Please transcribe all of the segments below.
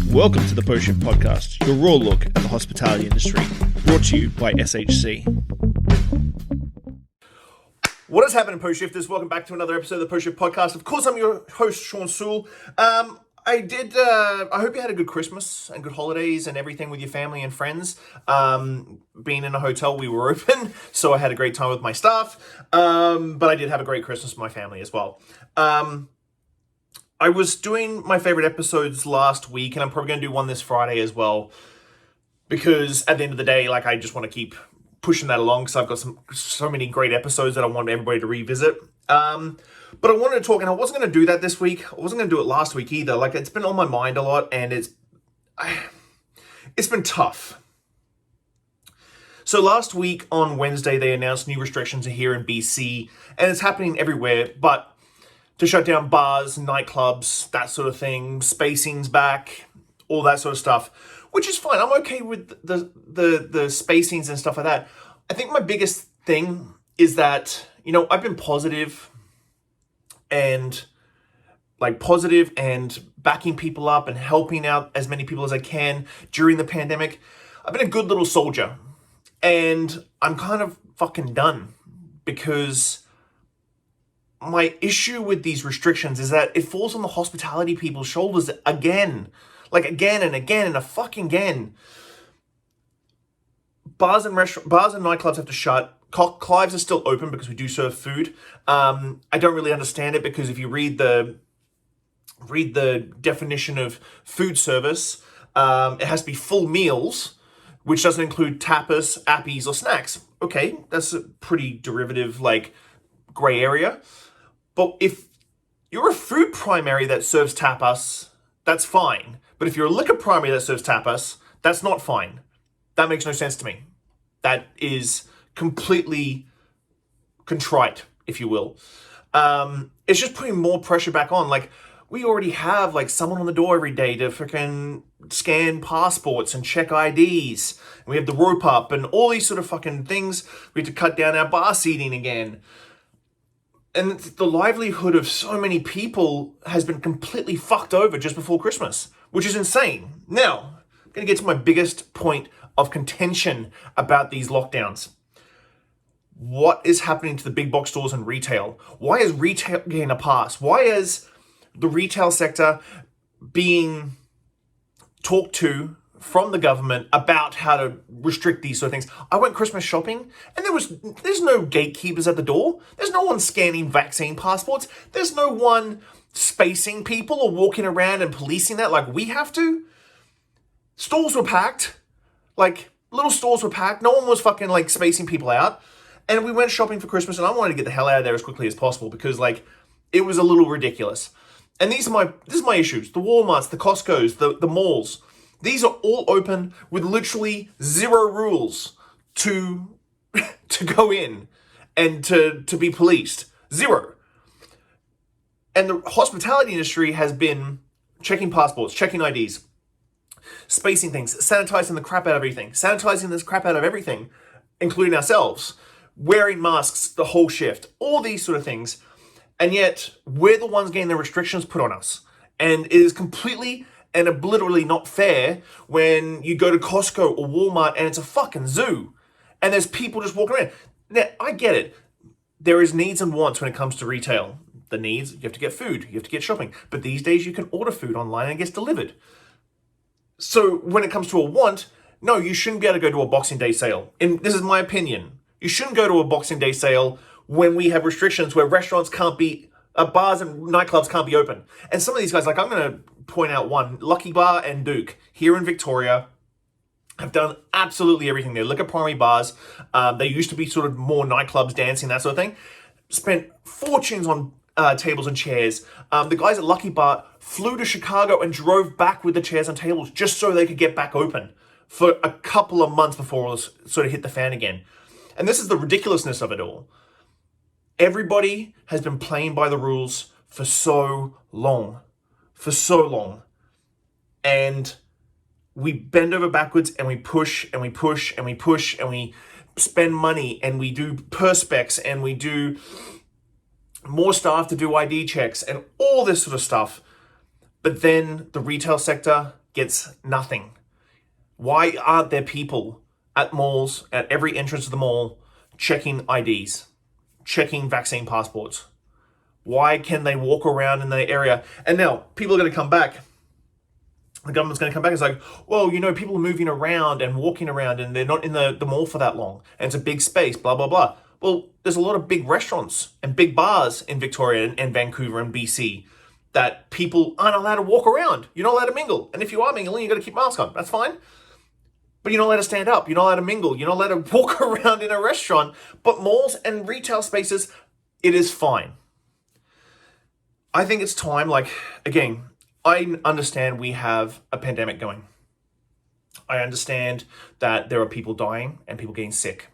Welcome to the Post Shift Podcast, your raw look at the hospitality industry, brought to you by SHC. What has happened, Post Shifters? Welcome back to another episode of the Post Shift Podcast. Of course, I'm your host, Shawn Soole. I hope you had a good Christmas and good holidays and everything with your family and friends. Being in a hotel, we were open, so I had a great time with my staff. But I did have a great Christmas with my family as well. I was doing my favorite episodes last week, and I'm probably going to do one this Friday as well, because at the end of the day, I just want to keep pushing that along, because I've got so many great episodes that I want everybody to revisit. But I wanted to talk, and I wasn't going to do that this week. I wasn't going to do it last week either. It's been on my mind a lot, and it's been tough. So last week on Wednesday, they announced new restrictions are here in BC, and it's happening everywhere, but to shut down bars, nightclubs, that sort of thing, spacing's back, all that sort of stuff, which is fine. I'm okay with the spacings and stuff like that. I think my biggest thing is that, I've been positive and backing people up and helping out as many people as I can during the pandemic. I've been a good little soldier, and I'm kind of fucking done, because my issue with these restrictions is that it falls on the hospitality people's shoulders again. Again and again and again. Bars and nightclubs have to shut. Clives are still open because we do serve food. I don't really understand it, because if you read the definition of food service, it has to be full meals, which doesn't include tapas, appies, or snacks. Okay, that's a pretty derivative, gray area. But if you're a food primary that serves tapas, that's fine. But if you're a liquor primary that serves tapas, that's not fine. That makes no sense to me. That is completely contrite, if you will. It's just putting more pressure back on. We already have, someone on the door every day to freaking scan passports and check IDs. And we have the rope up and all these sort of fucking things. We have to cut down our bar seating again. And the livelihood of so many people has been completely fucked over just before Christmas, which is insane. Now, I'm going to get to my biggest point of contention about these lockdowns. What is happening to the big box stores and retail? Why is retail getting a pass? Why is the retail sector being talked to from the government about how to restrict these sort of things? I went Christmas shopping, and there's no gatekeepers at the door. There's no one scanning vaccine passports. There's no one spacing people or walking around and policing that like we have to. Stores were packed. Little stores were packed. No one was fucking spacing people out. And we went shopping for Christmas, and I wanted to get the hell out of there as quickly as possible, because it was a little ridiculous. And this is my issues. The Walmarts, the Costcos, the malls. These are all open with literally zero rules to go in and to be policed. Zero. And the hospitality industry has been checking passports, checking IDs, spacing things, sanitizing the crap out of everything, including ourselves, wearing masks the whole shift, all these sort of things. And yet, we're the ones getting the restrictions put on us. And it is completely and obliteratively not fair when you go to Costco or Walmart and it's a fucking zoo. And there's people just walking around. Now, I get it. There is needs and wants when it comes to retail. The needs, you have to get food, you have to get shopping. But these days, you can order food online and it gets delivered. So when it comes to a want, no, you shouldn't be able to go to a Boxing Day sale. And this is my opinion. You shouldn't go to a Boxing Day sale when we have restrictions where restaurants can't be, bars and nightclubs can't be open. And some of these guys, I'm going to point out one, Lucky Bar and Duke here in Victoria have done absolutely everything. They're liquor primary bars. They used to be sort of more nightclubs, dancing, that sort of thing. Spent fortunes on tables and chairs. The guys at Lucky Bar flew to Chicago and drove back with the chairs and tables just so they could get back open for a couple of months before it sort of hit the fan again. And this is the ridiculousness of it all. Everybody has been playing by the rules for so long. And we bend over backwards and we push and we push and we push and we spend money and we do perspex and we do more staff to do ID checks and all this sort of stuff. But then the retail sector gets nothing. Why aren't there people at malls, at every entrance of the mall, checking IDs, checking vaccine passports? Why can they walk around in the area? And now people are going to come back. The government's going to come back and say, well, people are moving around and walking around and they're not in the mall for that long. And it's a big space, blah, blah, blah. Well, there's a lot of big restaurants and big bars in Victoria and Vancouver and BC that people aren't allowed to walk around. You're not allowed to mingle. And if you are mingling, you've got to keep mask on. That's fine. But you're not allowed to stand up. You're not allowed to mingle. You're not allowed to walk around in a restaurant. But malls and retail spaces, it is fine. I think it's time, again, I understand we have a pandemic going. I understand that there are people dying and people getting sick.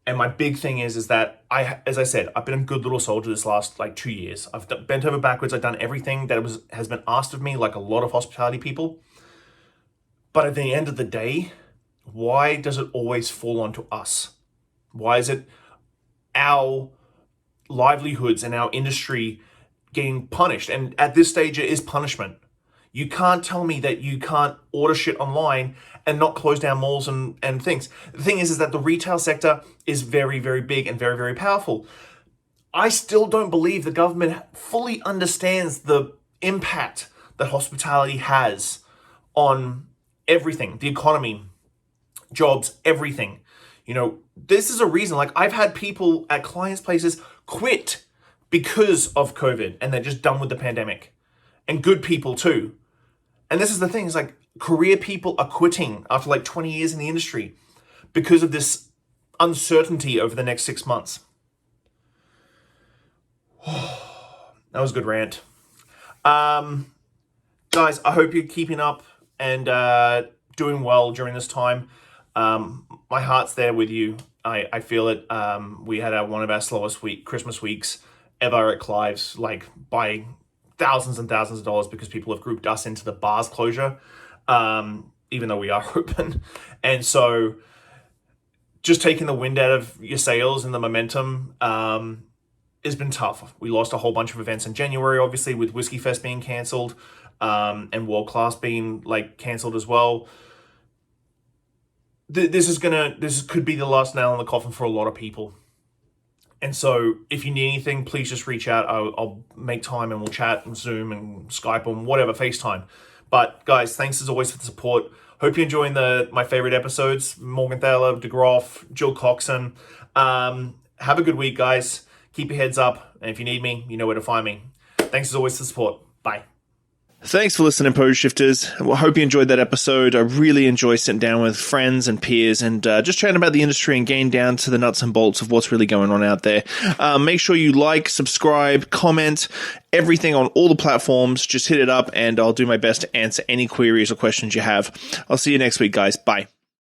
And my big thing is that as I said, I've been a good little soldier this last 2 years. I've bent over backwards. I've done everything that has been asked of me, like a lot of hospitality people. But at the end of the day, why does it always fall onto us? Why is it our livelihoods and our industry getting punished? And at this stage, it is punishment. You can't tell me that you can't order shit online and not close down malls and things. The thing is that the retail sector is very, very big and very, very powerful. I still don't believe the government fully understands the impact that hospitality has on everything, the economy, jobs, everything. This is a reason, I've had people at clients' places quit because of COVID and they're just done with the pandemic. And good people too. And this is the thing, career people are quitting after 20 years in the industry because of this uncertainty over the next 6 months. That was a good rant. Guys, I hope you're keeping up and doing well during this time. My heart's there with you. I feel it. We had one of our slowest Christmas weeks ever at Clive's, by thousands and thousands of dollars because people have grouped us into the bar's closure, even though we are open. And so just taking the wind out of your sails and the momentum has been tough. We lost a whole bunch of events in January, obviously, with Whiskey Fest being cancelled and World Class being cancelled as well. This could be the last nail in the coffin for a lot of people. And so if you need anything, please just reach out. I'll make time and we'll chat and Zoom and Skype and whatever, FaceTime. But guys, thanks as always for the support. Hope you're enjoying my favorite episodes. Morgan Thaler, DeGroff, Jill Coxon. Have a good week, guys. Keep your heads up. And if you need me, you know where to find me. Thanks as always for the support. Bye. Thanks for listening, Pose Shifters. I hope you enjoyed that episode. I really enjoy sitting down with friends and peers and just chatting about the industry and getting down to the nuts and bolts of what's really going on out there. Make sure you subscribe, comment, everything on all the platforms. Just hit it up and I'll do my best to answer any queries or questions you have. I'll see you next week, guys. Bye.